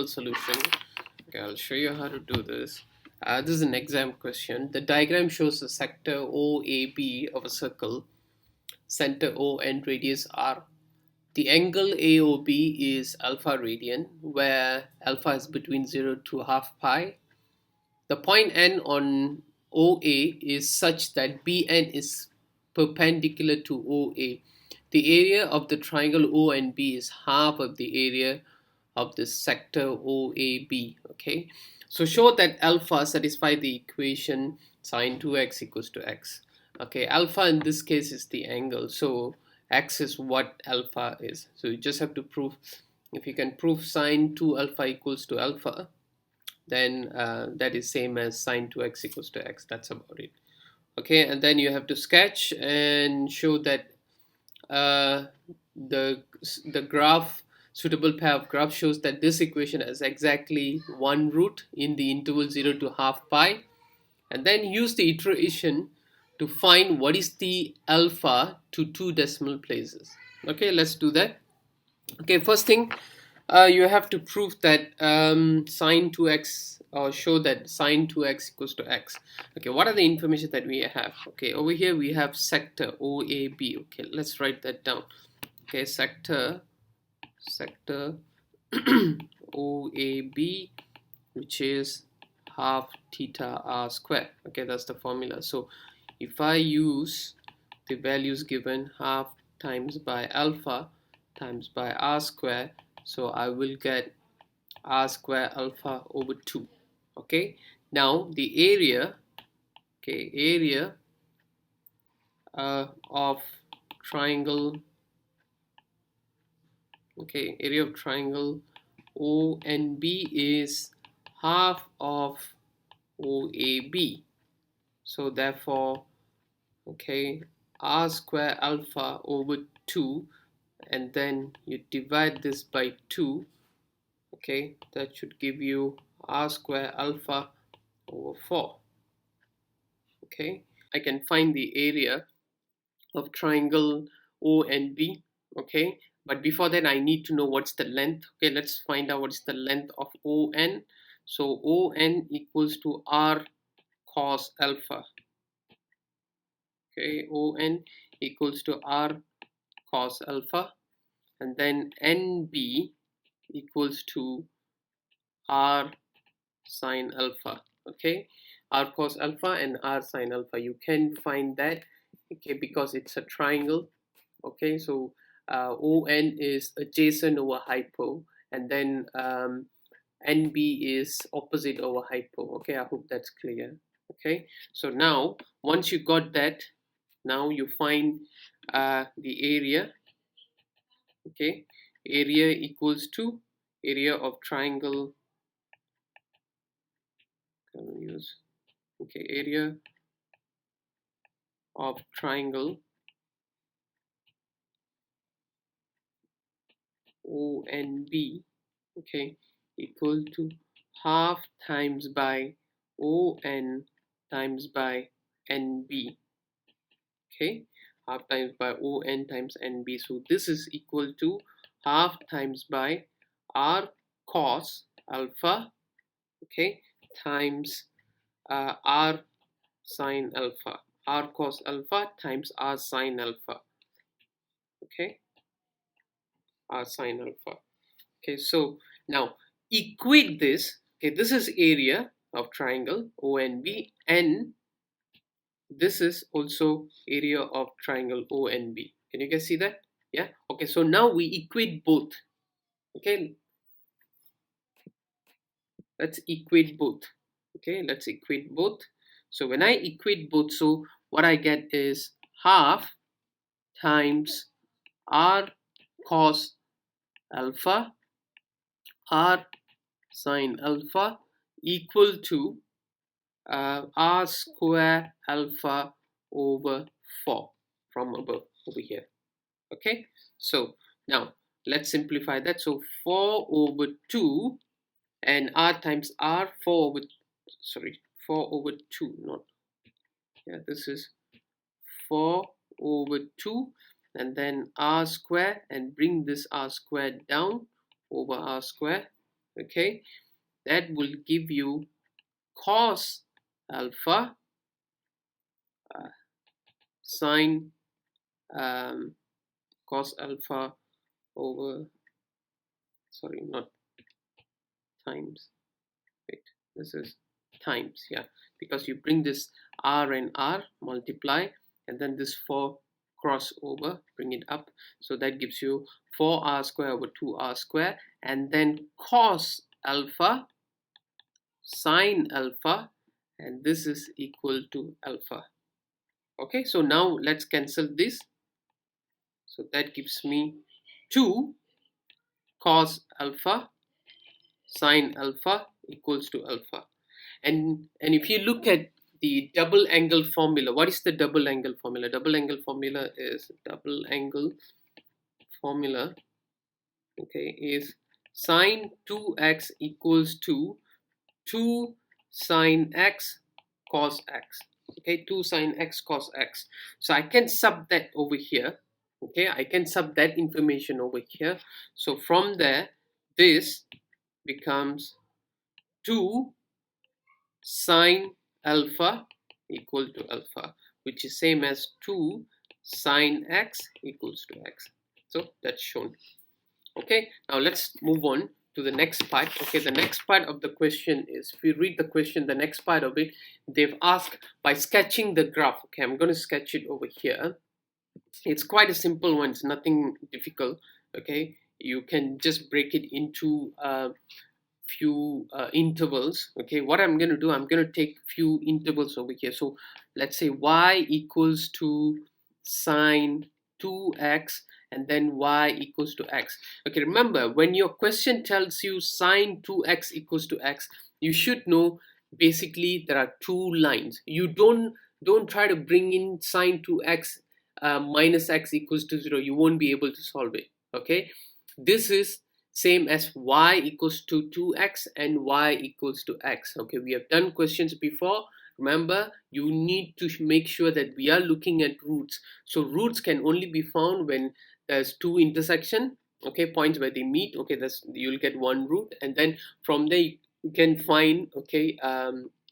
solution. Okay, I'll show you how to do this. This is an exam question. The diagram shows a sector OAB of a circle, center O and radius R. The angle AOB is alpha radian, where alpha is between 0 to half pi. The point N on OA is such that BN is perpendicular to OA. The area of the triangle ONB is half of the area of the sector OAB. Okay, so show that alpha satisfies the equation sine 2x equals to x. Okay, alpha in this case is the angle, so x is what alpha is. So you just have to prove, if you can prove sine 2 alpha equals to alpha, then that is same as sine 2x equals to x. That's about it. Okay, and then you have to sketch and show that the graph, suitable pair of graphs, shows that this equation has exactly one root in the interval 0 to half pi, and then use the iteration to find what is the alpha to two decimal places. Okay, let's do that. Okay, first thing, you have to prove that sine 2x, or show that sine 2x equals to x. Okay, what are the information that we have? Okay, over here we have sector OAB. Okay, let's write that down. Okay, sector OAB, which is half theta r square. Okay, that's the formula. So if I use the values given, half times by alpha times by r square, so I will get r square alpha over 2. Okay, now the area, okay, area of triangle, okay, area of triangle ONB is half of OAB. So therefore, okay, r square alpha over 2, and then you divide this by 2. Okay, that should give you r square alpha over 4. Okay, I can find the area of triangle ONB. Okay, but before that I need to know what's the length. Okay, let's find out what's the length of ON. So ON equals to r cos alpha. Okay, ON equals to r cos alpha, and then NB equals to r sine alpha. Okay, r cos alpha and r sine alpha, you can find that, okay, because it's a triangle. Okay, so ON is adjacent over hypo, and then NB is opposite over hypo. Okay, I hope that's clear. Okay, so now once you got that, now you find the area. Okay, area equals to area of triangle, okay, area of triangle ONB, okay, equal to half times by ON times by NB. Okay, half times by ON times NB. So this is equal to half times by R cos alpha, okay, times R sine alpha. R cos alpha times R sine alpha. Okay, R sine alpha. Okay, so now equate this. Okay, this is area of triangle ONB, and this is also area of triangle ONB. Can you guys see that? Yeah. Okay, so now we equate both. Okay, let's equate both. Okay, let's equate both. So when I equate both, so what I get is half times r cos alpha r sine alpha equal to r square alpha over 4 from above over here. Okay, so now let's simplify that. So 4 over 2, and r times r, 4 over 2, not, yeah, this is 4 over 2, and then r square, and bring this r square down over r square. okay, that will give you cos alpha sine cos alpha over, sorry, not times, wait, this is times, yeah, because you bring this r and r, multiply, and then this 4 cross over, bring it up, so that gives you 4r square over 2r square, and then cos alpha sine alpha, and this is equal to alpha. Okay, so now let's cancel this, so that gives me 2 cos alpha sine alpha equals to alpha. And if you look at the double angle formula, what is the double angle formula? Double angle formula is okay, is sine 2x equals to 2 sine x cos x. Okay, 2 sine x cos x. So I can sub that over here. Okay, I can sub that information over here. So from there, this becomes 2 sine alpha equal to alpha, which is same as 2 sine x equals to x. So that's shown. Okay, now let's move on to the next part. Okay, the next part of the question is, if you read the question, the next part of it, they've asked by sketching the graph. Okay, I'm going to sketch it over here. It's quite a simple one, it's nothing difficult. Okay, you can just break it into few intervals. Okay, what I'm going to do, I'm going to take few intervals over here. So let's say y equals to sine 2x, and then y equals to x. Okay, remember, when your question tells you sine 2x equals to x, you should know basically there are two lines. You don't try to bring in sine 2x minus x equals to 0. You won't be able to solve it. Okay, this is same as y equals to 2x and y equals to x. Okay, we have done questions before. Remember, you need to make sure that we are looking at roots. So roots can only be found when there's two intersection, okay, points where they meet. Okay, that's, you'll get one root, and then from there you can find, okay,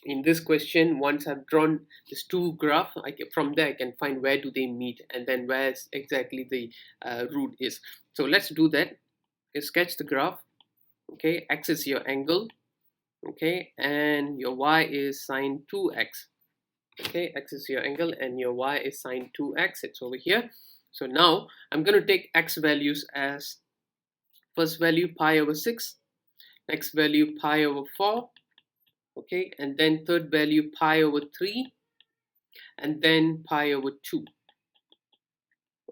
in this question, once I've drawn this two graph, from there I can find where do they meet, and then where exactly the root is. So let's do that. Okay, sketch the graph. Okay, x is your angle, okay, and your y is sine 2x. Okay, x is your angle and your y is sine 2x. It's over here. So now I'm going to take x values as first value pi over 6, next value pi over 4, okay, and then third value pi over 3, and then pi over 2.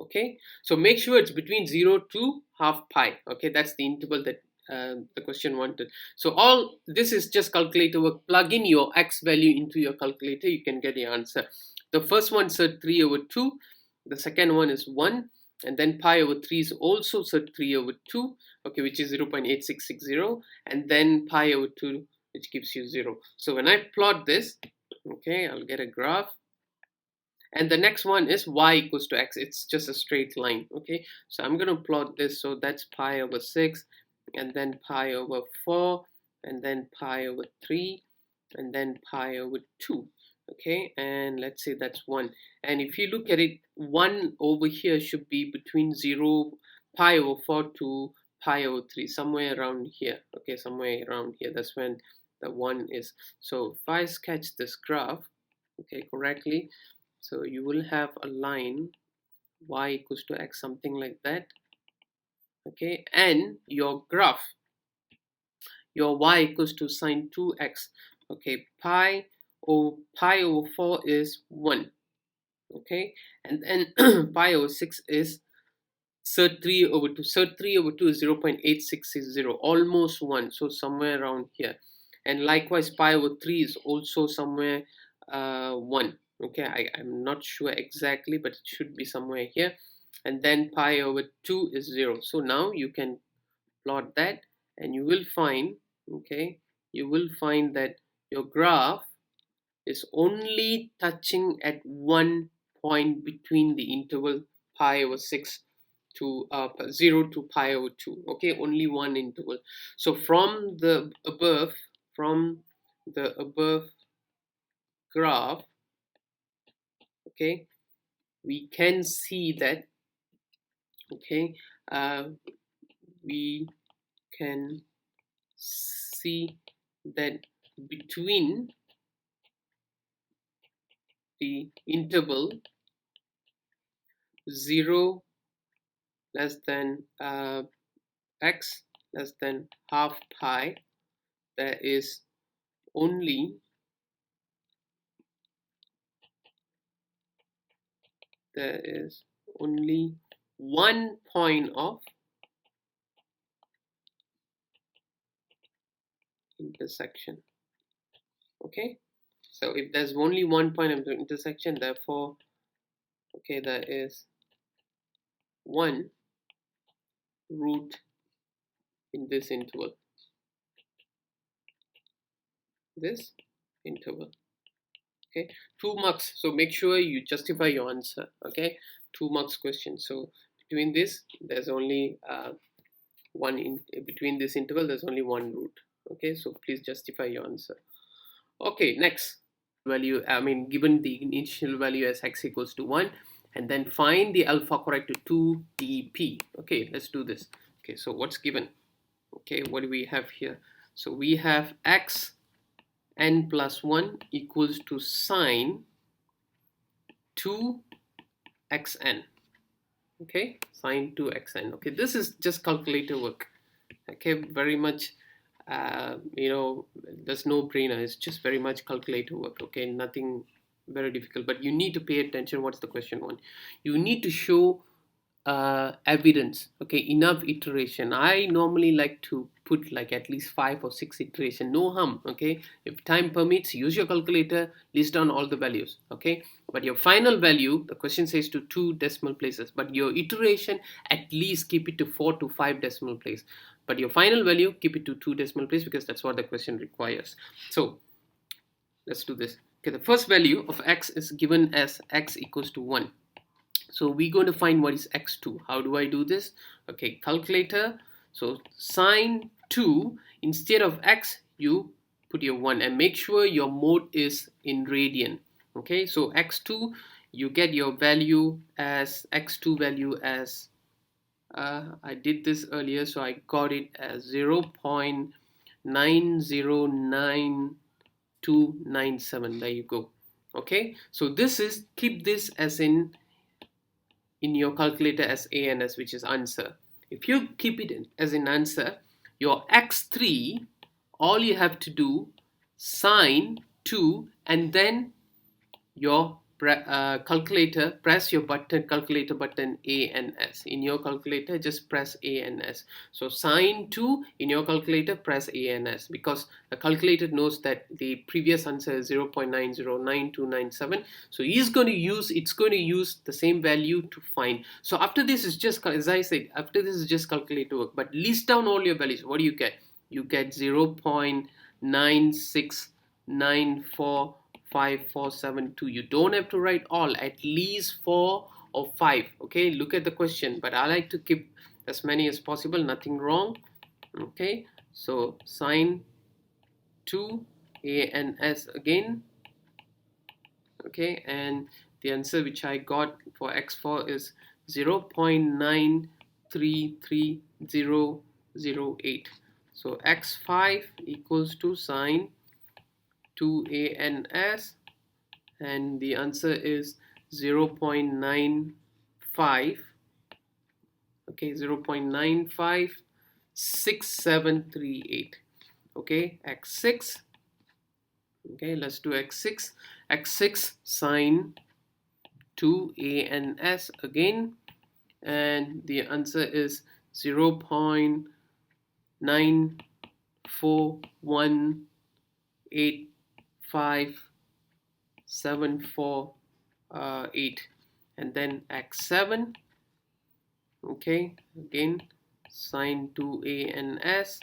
Okay, so make sure it's between 0 to half pi. Okay, that's the interval that the question wanted. So all this is just calculator work. Plug in your x value into your calculator, you can get the answer. The first one said 3 over 2, the second one is 1, and then pi over 3 is also said 3 over 2, okay, which is 0.8660, and then pi over 2, which gives you 0. So when I plot this, okay, I'll get a graph. And the next one is y equals to x. It's just a straight line. Okay, so I'm going to plot this. So that's pi over 6, and then pi over 4, and then pi over 3, and then pi over 2. Okay, and let's say that's 1. And if you look at it, 1 over here should be between 0, pi over 4 to pi over 3, somewhere around here. Okay, somewhere around here. That's when the 1 is. So if I sketch this graph, okay, correctly, so you will have a line y equals to x, something like that. Okay, and your graph, your y equals to sine 2x. Okay, pi over 4 is 1. Okay, and then pi over 6 is sub 3 over 2. Sub 3 over 2 is 0.8660, almost 1, so somewhere around here. And likewise, pi over 3 is also somewhere 1. Okay, I'm not sure exactly, but it should be somewhere here. And then pi over 2 is 0. So now you can plot that, and you will find, okay, you will find that your graph is only touching at one point between the interval pi over 6 to 0 to pi over 2. Okay, only one interval. So from the above graph, okay, we can see that, okay, we can see that between the interval 0 less than x less than half pi, there is only one point of intersection. Okay, so if there's only one point of intersection, therefore, okay, there is one root in this interval. Okay, 2 marks, so make sure you justify your answer. Okay, 2 marks question. So between this, there's only one in between this interval, there's only one root. Okay, so please justify your answer. Okay, next value, given the initial value as x equals to 1, and then find the alpha correct to 2dp. Okay, let's do this. Okay, so what's given? Okay, what do we have here? So we have x n plus 1 equals to sine 2xn. Okay, sine 2xn. Okay, this is just calculator work. Okay, very much there's no brainer. It's just very much calculator work. Okay, nothing very difficult, but you need to pay attention. What's the question one? You need to show evidence. Okay, enough iteration. I normally like to put like at least 5 or 6 iteration, no harm. Okay, if time permits, use your calculator, list down all the values. Okay, but your final value, the question says to 2 decimal places, but your iteration at least keep it to 4 to 5 decimal place, but your final value keep it to 2 decimal place, because that's what the question requires. So let's do this. Okay, the first value of x is given as x equals to 1. So we're going to find what is x2. How do I do this? Okay, calculator. So sine 2, instead of x, you put your 1 and make sure your mode is in radian. Okay, so x2, you get your value as x2 value as I did this earlier, so I got it as 0.909297. There you go. Okay, so this is, keep this as in your calculator as ANS, which is answer. If you keep it as an answer, your x3, all you have to do, sine 2, and then your calculator, press your calculator button A and S. In your calculator, just press A and S. So sine 2, in your calculator, press A and S, because the calculator knows that the previous answer is 0.909297. So it's going to use the same value to find. So after this is just, as I said, after this is just calculator work, but list down all your values. What do you get? You get 0.96945472. You don't have to write all, at least 4 or 5. Okay, look at the question, but I like to keep as many as possible, nothing wrong. Okay, so sine 2 A and S again. Okay, and the answer which I got for x4 is 0.933008. So x5 equals to sine 2A and S, and the answer is 0.95. Okay, 0.956738. Okay, x6. Okay, let's do x6. x6 sine 2A and S again, and the answer is 0.94185748, and then x7. Okay, again sine 2A and S.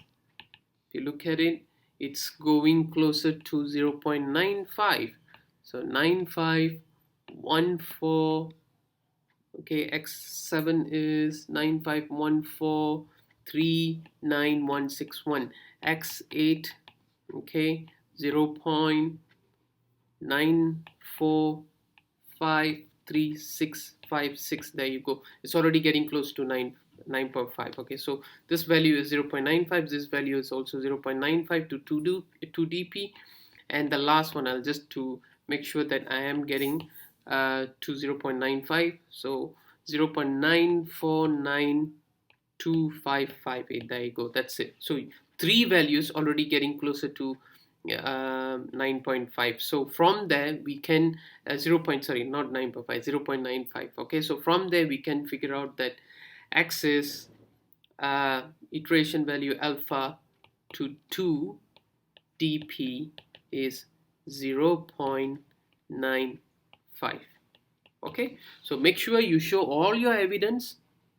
If you look at it, it's going closer to 0.95. So 9514, Okay, x7 is 951439161. X8, okay, 0.945656. There you go. It's already getting close to 9.5. Okay, so this value is 0.95. This value is also 0.95 to 2 dp. And the last one, I'll just to make sure that I am getting to 0.95. So 0.94925558. There you go. That's it. So three values already getting closer to 9.5. So from there we can 0. Sorry, not 9.5, 0.95. Okay, so from there we can figure out that x is iteration value alpha to 2 dp is 0.95. Okay, so make sure you show all your evidence,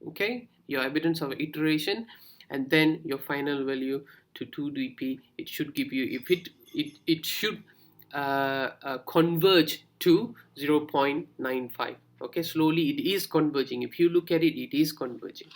okay, your evidence of iteration, and then your final value to 2 dp. It should give you, if it should converge to 0.95. okay, slowly it is converging. If you look at it, it is converging.